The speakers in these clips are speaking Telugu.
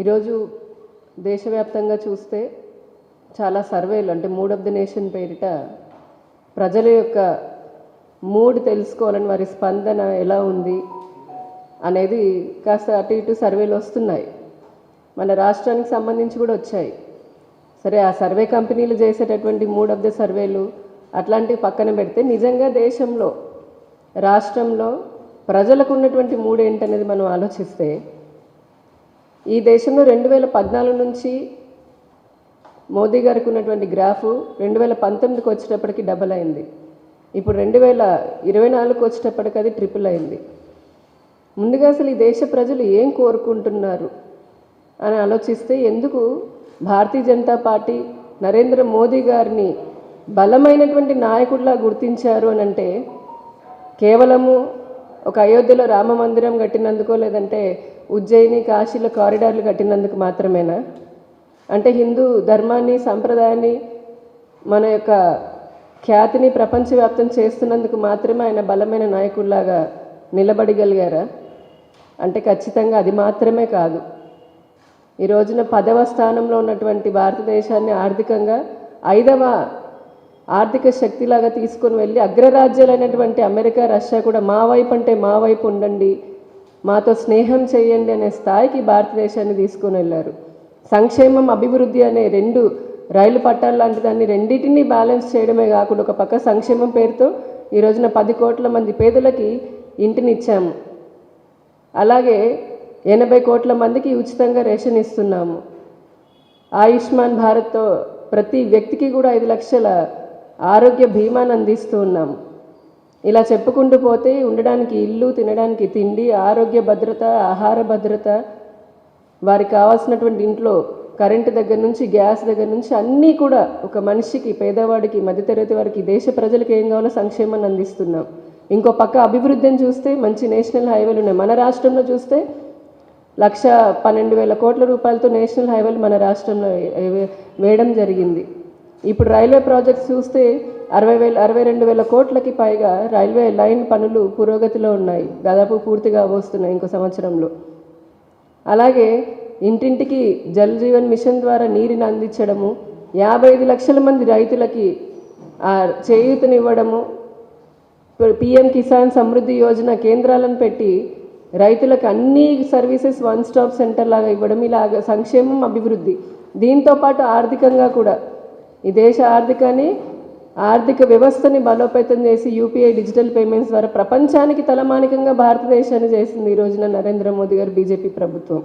ఈరోజు దేశవ్యాప్తంగా చూస్తే చాలా సర్వేలు అంటే మూడ్ ఆఫ్ ది నేషన్ పేరిట ప్రజల యొక్క మూడ్ తెలుసుకోవాలని వారి స్పందన ఎలా ఉంది అనేది కాస్త అటు ఇటు సర్వేలు వస్తున్నాయి. మన రాష్ట్రానికి సంబంధించి కూడా వచ్చాయి. సరే, ఆ సర్వే కంపెనీలు చేసేటటువంటి మూడ్ ఆఫ్ ది సర్వేలు అట్లాంటివి పక్కన పెడితే నిజంగా దేశంలో రాష్ట్రంలో ప్రజలకు ఉన్నటువంటి మూడు ఏంటనేది మనం ఆలోచిస్తే ఈ దేశంలో 2014 నుంచి మోదీ గారికి ఉన్నటువంటి గ్రాఫు 2019కి వచ్చేటప్పటికి డబల్ అయింది. ఇప్పుడు 2024కి వచ్చేటప్పటికి అది ట్రిపుల్ అయింది. ముందుగా అసలు ఈ దేశ ప్రజలు ఏం కోరుకుంటున్నారు అని ఆలోచిస్తే ఎందుకు భారతీయ జనతా పార్టీ నరేంద్ర మోదీ గారిని బలమైనటువంటి నాయకుడిలా గుర్తించారు అని అంటే కేవలము ఒక అయోధ్యలో రామ మందిరం కట్టినందుకో లేదంటే ఉజ్జయిని కాశీలో కారిడార్లు కట్టినందుకు మాత్రమేనా? అంటే హిందూ ధర్మాన్ని సంప్రదాయాన్ని మన యొక్క ఖ్యాతిని ప్రపంచవ్యాప్తం చేస్తున్నందుకు మాత్రమే ఆయన బలమైన నాయకుడిలాగా నిలబడగలిగారా? అంటే ఖచ్చితంగా అది మాత్రమే కాదు. ఈ రోజున 10వ స్థానంలో ఉన్నటువంటి భారతదేశాన్ని ఆర్థికంగా 5వ ఆర్థిక శక్తిలాగా తీసుకొని వెళ్ళి అగ్రరాజ్యాలైనటువంటి అమెరికా, రష్యా కూడా మా వైపు అంటే మా వైపు ఉండండి, మాతో స్నేహం చేయండి అనే స్థాయికి భారతదేశాన్ని తీసుకొని వెళ్ళారు. సంక్షేమం, అభివృద్ధి అనే రెండు రైలు పట్టాలు లాంటి దాన్ని రెండింటినీ బ్యాలెన్స్ చేయడమే కాకుండా ఒక పక్క సంక్షేమం పేరుతో ఈ రోజున 10 కోట్ల మంది పేదలకి ఇంటిని ఇచ్చాము. అలాగే 80 కోట్ల మందికి ఉచితంగా రేషన్ ఇస్తున్నాము. ఆయుష్మాన్ భారత్తో ప్రతి వ్యక్తికి కూడా 5 లక్షల ఆరోగ్య బీమాను అందిస్తూ ఉన్నాము. ఇలా చెప్పుకుంటూ పోతే ఉండడానికి ఇల్లు, తినడానికి తిండి, ఆరోగ్య భద్రత, ఆహార భద్రత, వారికి కావాల్సినటువంటి ఇంట్లో కరెంటు దగ్గర నుంచి గ్యాస్ దగ్గర నుంచి అన్నీ కూడా ఒక మనిషికి, పేదవాడికి, మధ్యతరగతి వారికి, దేశ ప్రజలకు ఏం కావాలో సంక్షేమాన్ని అందిస్తున్నాం. ఇంకో పక్క అభివృద్ధిని చూస్తే మంచి నేషనల్ హైవేలు ఉన్నాయి. మన రాష్ట్రంలో చూస్తే 1,12,000 కోట్ల రూపాయలతో నేషనల్ హైవేలు మన రాష్ట్రంలో వేయడం జరిగింది. ఇప్పుడు రైల్వే ప్రాజెక్ట్స్ చూస్తే 62,000 కోట్లకి పైగా రైల్వే లైన్ పనులు పురోగతిలో ఉన్నాయి. దాదాపు పూర్తిగా వస్తున్నాయి ఇంకో సంవత్సరంలో. అలాగే ఇంటింటికి జల్ జీవన్ మిషన్ ద్వారా నీరుని అందించడము, 55 లక్షల మంది రైతులకి చేయూతనివ్వడము, PM కిసాన్ సమృద్ధి యోజన కేంద్రాలను పెట్టి రైతులకు అన్ని సర్వీసెస్ వన్ స్టాప్ సెంటర్ లాగా ఇవ్వడం, ఇలాగ సంక్షేమం, అభివృద్ధి. దీంతోపాటు ఆర్థికంగా కూడా ఈ దేశ ఆర్థిక వ్యవస్థని బలోపేతం చేసి UPI డిజిటల్ పేమెంట్స్ ద్వారా ప్రపంచానికి తలమానికంగా భారతదేశాన్ని చేసింది ఈ రోజున నరేంద్ర మోదీ గారు, బీజేపీ ప్రభుత్వం.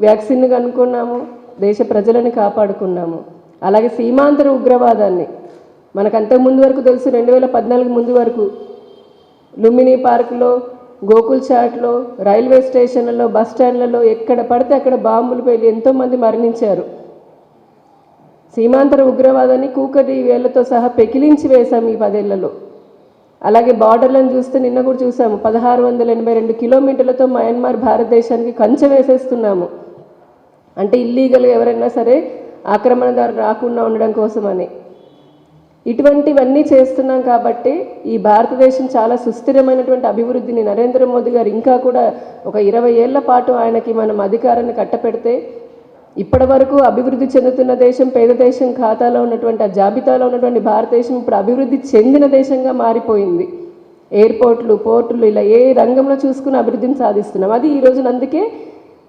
వ్యాక్సిన్ కనుక్కున్నాము, దేశ ప్రజలను కాపాడుకున్నాము. అలాగే సీమాంతర ఉగ్రవాదాన్ని మనకంత ముందు వరకు తెలుసు, 2014 ముందు వరకు లుంబిని పార్కులో, గోకుల్ చాట్లో, రైల్వే స్టేషన్లలో, బస్ స్టాండ్లలో ఎక్కడ పడితే అక్కడ బాంబులు పేలి ఎంతోమంది మరణించారు. సీమాంతర ఉగ్రవాదాన్ని కూకటి వేళ్లతో సహా పెకిలించి వేశాము ఈ 10 ఏళ్లలో. అలాగే బార్డర్లను చూస్తే నిన్న కూడా చూసాము, 1682 కిలోమీటర్లతో మయన్మార్ భారతదేశానికి కంచె వేసేస్తున్నాము. అంటే ఇల్లీగల్గా ఎవరైనా సరే ఆక్రమణదారు రాకుండా ఉండడం కోసమని. ఇటువంటివన్నీ చేస్తున్నాం కాబట్టి ఈ భారతదేశం చాలా సుస్థిరమైనటువంటి అభివృద్ధిని నరేంద్ర మోదీ గారు ఇంకా కూడా ఒక 20 ఏళ్ల పాటు ఆయనకి మనం అధికారాన్ని కట్టపెడితే ఇప్పటి వరకు అభివృద్ధి చెందుతున్న దేశం, పేద దేశం ఖాతాలో ఉన్నటువంటి ఆ జాబితాలో ఉన్నటువంటి భారతదేశం ఇప్పుడు అభివృద్ధి చెందిన దేశంగా మారిపోయింది. ఎయిర్పోర్ట్లు, పోర్టులు, ఇలా ఏ రంగంలో చూసుకుని అభివృద్ధిని సాధిస్తున్నాం. అది ఈ రోజున అందుకే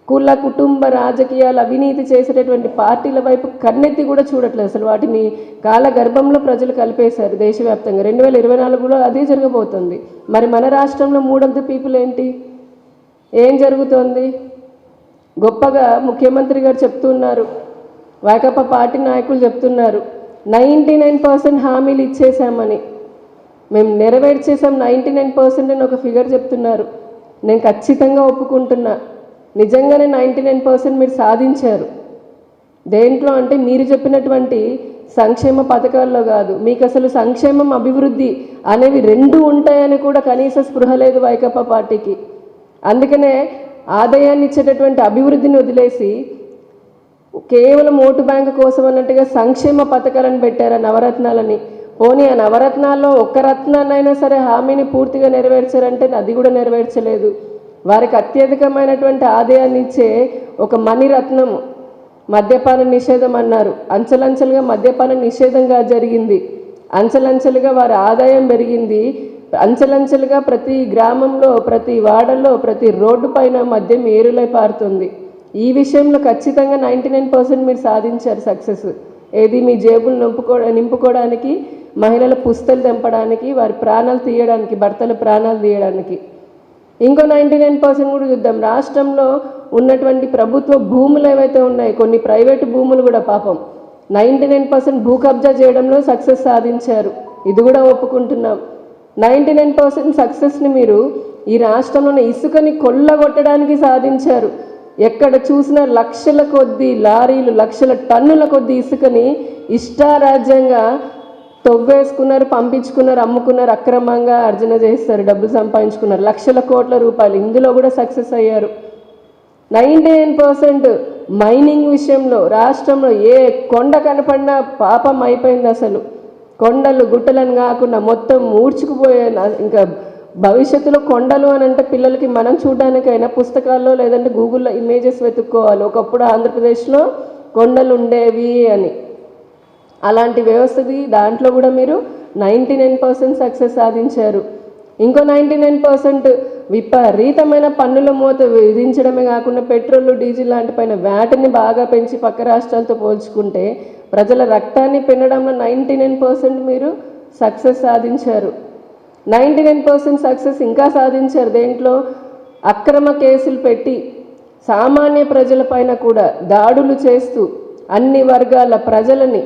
కుల, కుటుంబ రాజకీయాలు, అవినీతి చేసేటటువంటి పార్టీల వైపు కన్నెత్తి కూడా చూడట్లేదు. అసలు వాటిని కాలగర్భంలో ప్రజలు కలిపేశారు దేశవ్యాప్తంగా. 2024లో అదే జరగబోతుంది. మరి మన రాష్ట్రంలో మూడ్ ఆఫ్ ది పీపుల్ ఏంటి? ఏం జరుగుతోంది? గొప్పగా ముఖ్యమంత్రి గారు చెప్తున్నారు, వైకాపా పార్టీ నాయకులు చెప్తున్నారు 99% హామీలు ఇచ్చేసామని. మేము నెరవేర్చేసాం 99% అని ఒక ఫిగర్ చెప్తున్నారు. నేను ఖచ్చితంగా ఒప్పుకుంటున్నా, నిజంగానే 99% మీరు సాధించారు. దేంట్లో అంటే మీరు చెప్పినటువంటి సంక్షేమ పథకాల్లో కాదు, మీకు అసలు సంక్షేమం, అభివృద్ధి అనేవి రెండు ఉంటాయని కూడా కనీస స్పృహ లేదు వైకాపా పార్టీకి. అందుకనే ఆదాయాన్ని ఇచ్చేటటువంటి అభివృద్ధిని వదిలేసి కేవలం ఓటు బ్యాంకు కోసం అన్నట్టుగా సంక్షేమ పథకాలను పెట్టారు, నవరత్నాలని. పోనీ ఆ నవరత్నాల్లో ఒక్క రత్నాన్నైనా సరే హామీని పూర్తిగా నెరవేర్చారంటే అది కూడా నెరవేర్చలేదు. వారికి అత్యధికమైనటువంటి ఆదాయాన్ని ఇచ్చే ఒక మణిరత్నం మద్యపాన నిషేధం అన్నారు. అంచెలంచెలుగా మద్యపాన నిషేధంగా జరిగింది. అంచెలంచెలుగా వారి ఆదాయం పెరిగింది. అంచెలంచెలుగా ప్రతి గ్రామంలో, ప్రతి వాడల్లో, ప్రతి రోడ్డు పైన మద్యం ఏరులై పారుతుంది. ఈ విషయంలో ఖచ్చితంగా 99% మీరు సాధించారు సక్సెస్. ఏది మీ జేబులు నింపుకోవడానికి, మహిళల పుస్తలు తెంపడానికి, వారి ప్రాణాలు తీయడానికి, భర్తల ప్రాణాలు తీయడానికి. ఇంకో 99% కూడా చూద్దాం. రాష్ట్రంలో ఉన్నటువంటి ప్రభుత్వ భూములు ఏవైతే ఉన్నాయో, కొన్ని ప్రైవేటు భూములు కూడా పాపం 99% భూ కబ్జా చేయడంలో సక్సెస్ సాధించారు. ఇది కూడా ఒప్పుకుంటున్నాం. 99% సక్సెస్ని మీరు ఈ రాష్ట్రంలోని ఇసుకని కొల్లగొట్టడానికి సాధించారు. ఎక్కడ చూసినా లక్షల కొద్దీ లారీలు, లక్షల టన్నుల కొద్దీ ఇసుకని ఇష్టారాజ్యంగా తవ్వేసుకున్నారు, పంపించుకున్నారు, అమ్ముకున్నారు, అక్రమంగా అర్జన చేస్తారు, డబ్బులు సంపాదించుకున్నారు, లక్షల కోట్ల రూపాయలు. ఇందులో కూడా సక్సెస్ అయ్యారు. 99% మైనింగ్ విషయంలో రాష్ట్రంలో ఏ కొండ కనపడినా పాపం అయిపోయింది. అసలు కొండలు గుట్టలను కాకుండా మొత్తం ఊడ్చుకుపోయే, ఇంకా భవిష్యత్తులో కొండలు అని అంటే పిల్లలకి మనం చూడడానికైనా పుస్తకాల్లో లేదంటే గూగుల్లో ఇమేజెస్ వెతుక్కోవాలి. ఒకప్పుడు ఆంధ్రప్రదేశ్లో కొండలు ఉండేవి అని. అలాంటి వ్యవస్థది దాంట్లో కూడా మీరు 99% సక్సెస్ సాధించారు. ఇంకో 99% విపరీతమైన పన్నుల మూత విధించడమే కాకుండా పెట్రోల్, డీజిల్ లాంటి పైన వ్యాట్ని బాగా పెంచి పక్క రాష్ట్రాలతో పోల్చుకుంటే ప్రజల రక్తాన్ని పెనడంలో 99% మీరు సక్సెస్ సాధించారు. 99% సక్సెస్ ఇంకా సాధించారు. దేంట్లో అక్రమ కేసులు పెట్టి సామాన్య ప్రజలపైన కూడా దాడులు చేస్తూ అన్ని వర్గాల ప్రజలని,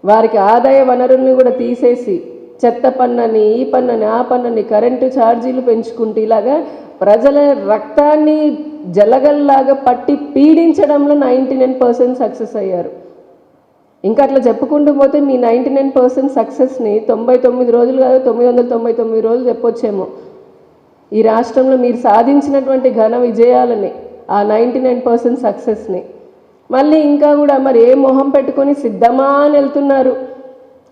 వారికి ఆదాయ వనరుల్ని కూడా తీసేసి చెత్త పన్నని, ఈ పన్నని, ఆ పన్నని, కరెంటు ఛార్జీలు పెంచుకుంటూ ఇలాగా ప్రజల రక్తాన్ని జలగల్లాగా పట్టి పీడించడంలో 99% సక్సెస్ అయ్యారు. ఇంకా అట్లా చెప్పుకుంటూ పోతే మీ 99% సక్సెస్ని 99 రోజులు కాదు 999 రోజులు చెప్పొచ్చేమో. ఈ రాష్ట్రంలో మీరు సాధించినటువంటి ఘన విజయాలని, ఆ 99% సక్సెస్ని మళ్ళీ ఇంకా కూడా మరి ఏ మొహం పెట్టుకొని సిద్ధమా అని వెళ్తున్నారు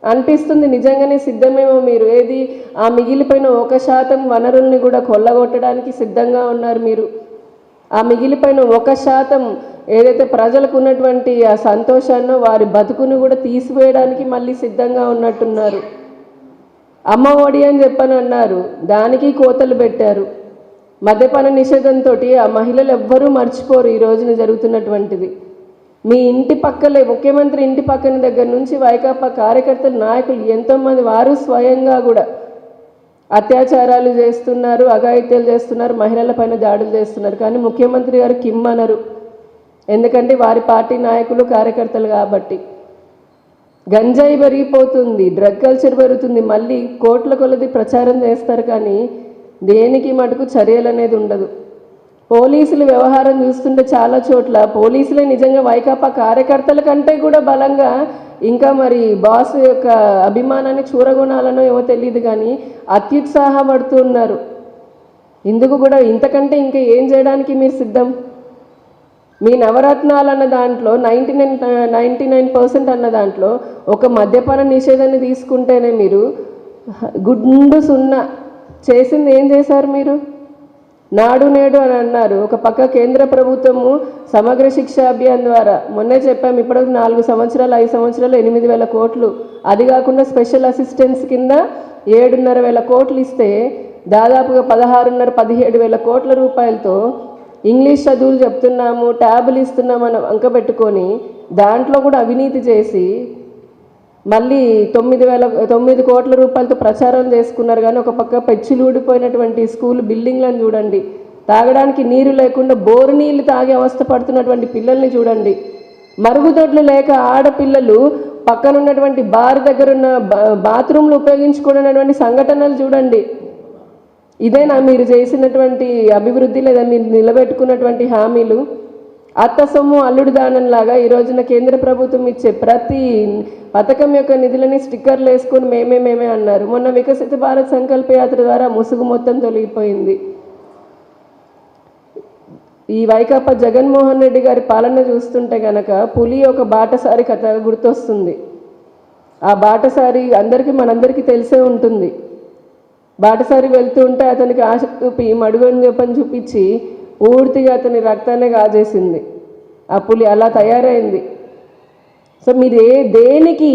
అనిపిస్తుంది. నిజంగానే సిద్ధమేమో మీరు. ఏది ఆ మిగిలిపోయిన 1% వనరుల్ని కూడా కొల్లగొట్టడానికి సిద్ధంగా ఉన్నారు మీరు. ఆ మిగిలిపోయిన 1% ఏదైతే ప్రజలకు ఉన్నటువంటి ఆ సంతోషాన్నో వారి బతుకును కూడా తీసివేయడానికి మళ్ళీ సిద్ధంగా ఉన్నట్టున్నారు. అమ్మ ఒడి అని చెప్పని అన్నారు, దానికి కోతలు పెట్టారు. మద్యపాన నిషేధంతో ఆ మహిళలు ఎవ్వరూ మర్చిపోరు ఈ రోజున జరుగుతున్నటువంటిది. మీ ఇంటి పక్కలే, ముఖ్యమంత్రి ఇంటి పక్కన దగ్గర నుంచి వైకాపా కార్యకర్తలు, నాయకులు ఎంతోమంది వారు స్వయంగా కూడా అత్యాచారాలు చేస్తున్నారు, అఘాయిత్యాలు చేస్తున్నారు, మహిళల పైన దాడులు చేస్తున్నారు. కానీ ముఖ్యమంత్రి గారు కిమ్మనరు. ఎందుకంటే వారి పార్టీ నాయకులు, కార్యకర్తలు కాబట్టి. గంజాయి పెరిగిపోతుంది, డ్రగ్ కల్చర్ పెరుగుతుంది, మళ్ళీ కోట్ల కొలది ప్రచారం చేస్తారు. కానీ దేనికి మటుకు చర్యలు అనేది ఉండదు. పోలీసుల వ్యవహారం చూస్తుంటే చాలా చోట్ల పోలీసులే నిజంగా వైకాపా కార్యకర్తల కంటే కూడా బలంగా ఇంకా మరి బాస్ యొక్క అభిమానాన్ని చూరగొనాలనో ఏమో తెలియదు కానీ అత్యుత్సాహపడుతున్నారు. ఇందుకు కూడా ఇంతకంటే ఇంకా ఏం చేయడానికి మీరు సిద్ధం? మీ నవరత్నాలు అన్న దాంట్లో 99% అన్న దాంట్లో ఒక మద్యపాన నిషేధాన్ని తీసుకుంటేనే మీరు గుండు సున్నా చేసింది ఏం చేశారు మీరు? నాడు నేడు అని అన్నారు. ఒక పక్క కేంద్ర ప్రభుత్వము సమగ్ర శిక్ష అభియాన్ ద్వారా మొన్నే చెప్పాము, ఇప్పటికి 4 సంవత్సరాలు 5 సంవత్సరాలు 8,000 కోట్లు, అది కాకుండా స్పెషల్ అసిస్టెన్స్ కింద 7,500 కోట్లు ఇస్తే దాదాపుగా 16,500-17,000 కోట్ల రూపాయలతో ఇంగ్లీష్ చదువులు చెప్తున్నాము, ట్యాబులు ఇస్తున్నామని అంకబెట్టుకొని దాంట్లో కూడా అవినీతి చేసి మళ్ళీ 9 కోట్ల రూపాయలతో ప్రచారం చేసుకున్నారు. కానీ ఒక పక్క పెచ్చులు ఊడిపోయినటువంటి స్కూల్ బిల్డింగ్లను చూడండి, తాగడానికి నీరు లేకుండా బోరు నీళ్ళు తాగే అవస్థ పడుతున్నటువంటి పిల్లల్ని చూడండి, మరుగుదొడ్లు లేక ఆడపిల్లలు పక్కనున్నటువంటి బార్ దగ్గర ఉన్న బాత్రూమ్లు ఉపయోగించుకున్నటువంటి సంఘటనలు చూడండి. ఇదేనా మీరు చేసినటువంటి అభివృద్ధి, లేదా మీరు నిలబెట్టుకున్నటువంటి హామీలు? అత్త సొమ్ము అల్లుడు దానంలాగా ఈ రోజున కేంద్ర ప్రభుత్వం ఇచ్చే ప్రతి పథకం యొక్క నిధులని స్టిక్కర్లు వేసుకొని మేమే అన్నారు. మొన్న వికసిత భారత్ సంకల్ప యాత్ర ద్వారా ముసుగు మొత్తం తొలగిపోయింది. ఈ వైకాపా జగన్మోహన్ రెడ్డి గారి పాలన చూస్తుంటే కనుక పులి ఒక బాటసారి కథ గుర్తొస్తుంది. ఆ బాటసారి మనందరికీ తెలిసే ఉంటుంది. బాటసారి వెళ్తూ ఉంటే అతనికి ఆశ చూపి మడుగని చెప్పని చూపించి పూర్తిగా అతని రక్తాన్ని కాజేసింది. ఆ పులి అలా తయారైంది. సో మీరు దేనికి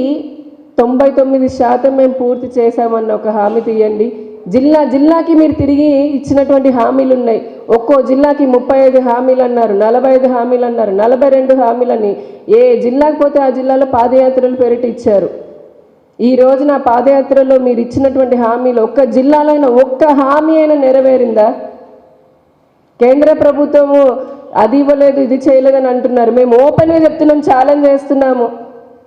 99% మేము పూర్తి చేశామన్న ఒక హామీ తీయండి. జిల్లాకి మీరు తిరిగి ఇచ్చినటువంటి హామీలు ఉన్నాయి. ఒక్కో జిల్లాకి 35 హామీలు అన్నారు, 45 హామీలు అన్నారు, 42 హామీలని. ఏ జిల్లాకి పోతే ఆ జిల్లాలో పాదయాత్రలు పేరిట ఇచ్చారు. ఈ రోజున పాదయాత్రలో మీరు ఇచ్చినటువంటి హామీలు ఒక్క జిల్లాలో అయినా ఒక్క హామీ అయినా నెరవేరిందా? కేంద్ర ప్రభుత్వము అది ఇవ్వలేదు ఇది చేయలేదని అంటున్నారు. మేము ఓపెన్గా చెప్తున్నాం, ఛాలెంజ్ చేస్తున్నాము.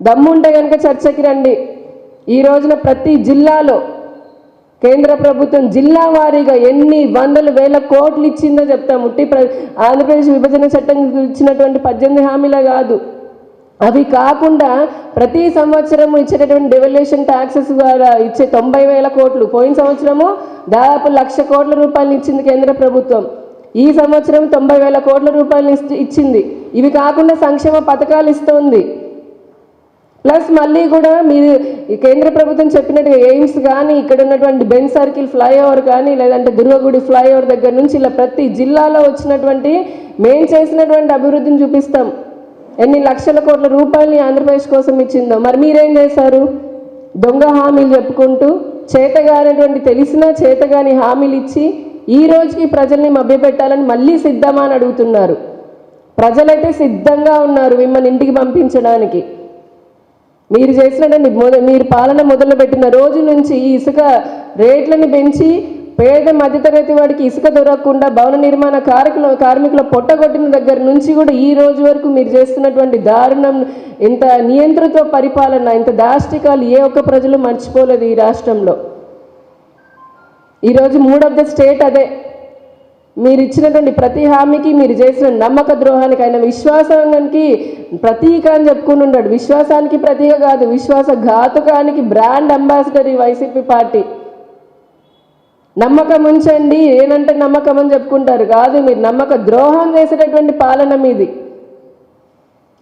దమ్ముంటే కనుక చర్చకి రండి. ఈ రోజున ప్రతి జిల్లాలో కేంద్ర ప్రభుత్వం జిల్లా వారీగా ఎన్ని వందల వేల కోట్లు ఇచ్చిందో చెప్తాము. ఆంధ్రప్రదేశ్ విభజన చట్టం ఇచ్చినటువంటి 18 హామీలే కాదు, అవి కాకుండా ప్రతి సంవత్సరం ఇచ్చేటటువంటి డెవల్యూషన్ ట్యాక్సెస్ ద్వారా ఇచ్చే 90,000 కోట్లు. పోయిన సంవత్సరము దాదాపు 1,00,000 కోట్ల రూపాయలు ఇచ్చింది కేంద్ర ప్రభుత్వం. ఈ సంవత్సరం 90,000 కోట్ల రూపాయలు ఇచ్చింది. ఇవి కాకుండా సంక్షేమ పథకాలు ఇస్తుంది. ప్లస్ మళ్ళీ కూడా మీరు కేంద్ర ప్రభుత్వం చెప్పినట్టుగా ఎయిమ్స్ కానీ, ఇక్కడ ఉన్నటువంటి బెన్ సర్కిల్ ఫ్లైఓవర్ కానీ, లేదంటే దుర్గగుడి ఫ్లైఓవర్ దగ్గర నుంచి ఇలా ప్రతి జిల్లాలో వచ్చినటువంటి మేము చేసినటువంటి అభివృద్ధిని చూపిస్తాం. ఎన్ని లక్షల కోట్ల రూపాయలని ఆంధ్రప్రదేశ్ కోసం ఇచ్చిందో. మరి మీరేం చేశారు? దొంగ హామీలు చెప్పుకుంటూ చేతగానటువంటి తెలిసినా చేతగాని హామీలు ఇచ్చి ఈ రోజుకి ప్రజల్ని మభ్యపెట్టాలని మళ్ళీ సిద్ధమా అని అడుగుతున్నారు. ప్రజలైతే సిద్ధంగా ఉన్నారు మిమ్మల్ని ఇంటికి పంపించడానికి. మీరు చేసినటువంటి మీరు పాలన మొదలుపెట్టిన రోజు నుంచి ఈ ఇసుక రేట్లను పెంచి పేద మధ్యతరగతి వాడికి ఇసుక దొరకకుండా భవన నిర్మాణ కార్మికుల పొట్టగొట్టిన దగ్గర నుంచి కూడా ఈ రోజు వరకు మీరు చేస్తున్నటువంటి దారుణం, ఇంత నియంత్రిత పరిపాలన, ఇంత దాష్టికాలు ఏ ఒక్క ప్రజలు మర్చిపోలేదు ఈ రాష్ట్రంలో. ఈరోజు మూడ్ ఆఫ్ ద స్టేట్ అదే. మీరు ఇచ్చినటువంటి ప్రతి హామీకి, మీరు చేసిన నమ్మక ద్రోహానికి, ఆయన విశ్వాసానికి ప్రతీక అని చెప్పుకుని ఉన్నాడు. విశ్వాసానికి ప్రతీక కాదు, విశ్వాసఘాతుకానికి బ్రాండ్ అంబాసిడర్ ఈ వైసీపీ పార్టీ. నమ్మకం ఉంచండి, ఏనంటే నమ్మకం అని చెప్పుకుంటారు. కాదు, మీరు నమ్మక ద్రోహం చేసేటటువంటి పాలన మీది.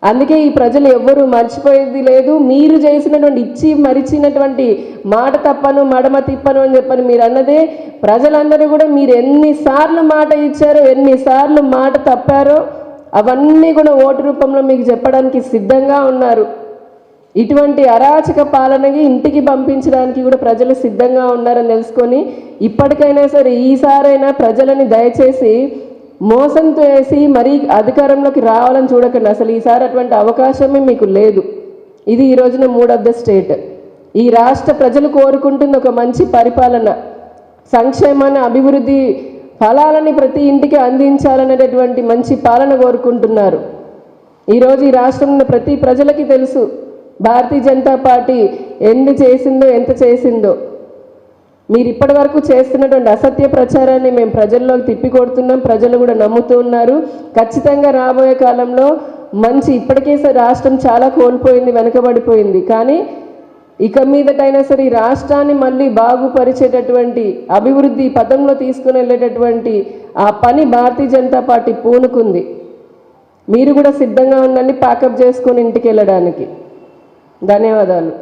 అందుకే ఈ ప్రజలు ఎవ్వరూ మర్చిపోయేది లేదు. మీరు చేసినటువంటి ఇచ్చి మరిచినటువంటి మాట తప్పను మడమ తిప్పను అని చెప్పని మీరు అన్నదే. ప్రజలందరూ కూడా మీరు ఎన్నిసార్లు మాట ఇచ్చారో, ఎన్నిసార్లు మాట తప్పారో అవన్నీ కూడా ఓటు రూపంలో మీకు చెప్పడానికి సిద్ధంగా ఉన్నారు. ఇటువంటి అరాచక పాలనకి ఇంటికి పంపించడానికి కూడా ప్రజలు సిద్ధంగా ఉన్నారని తెలుసుకొని ఇప్పటికైనా సరే ఈసారైనా ప్రజలని దయచేసి మోసంతో వేసి మరీ అధికారంలోకి రావాలని చూడకండి. అసలు ఈసారి అటువంటి అవకాశమే మీకు లేదు. ఇది ఈ రోజున మూడ్ ఆఫ్ ద స్టేట్. ఈ రాష్ట్ర ప్రజలు కోరుకుంటుంది ఒక మంచి పరిపాలన, సంక్షేమాన్ని, అభివృద్ధి ఫలాలని ప్రతి ఇంటికి అందించాలనేటటువంటి మంచి పాలన కోరుకుంటున్నారు. ఈరోజు ఈ రాష్ట్రంలో ప్రతి ప్రజలకి తెలుసు భారతీయ జనతా పార్టీ ఎన్ని చేసిందో, ఎంత చేసిందో. మీరు ఇప్పటి వరకు చేస్తున్నటువంటి అసత్య ప్రచారాన్ని మేము ప్రజల్లోకి తిప్పికొడుతున్నాం. ప్రజలు కూడా నమ్ముతూ ఉన్నారు. ఖచ్చితంగా రాబోయే కాలంలో మంచి, ఇప్పటికే రాష్ట్రం చాలా కోల్పోయింది, వెనకబడిపోయింది. కానీ ఇక మీదటైనా సరే ఈ రాష్ట్రాన్ని మళ్ళీ బాగుపరిచేటటువంటి, అభివృద్ధి పథంలో తీసుకుని వెళ్ళేటటువంటి ఆ పని భారతీయ జనతా పార్టీ పూనుకుంది. మీరు కూడా సిద్ధంగా ఉండండి ప్యాకప్ చేసుకొని ఇంటికి వెళ్ళడానికి. ధన్యవాదాలు.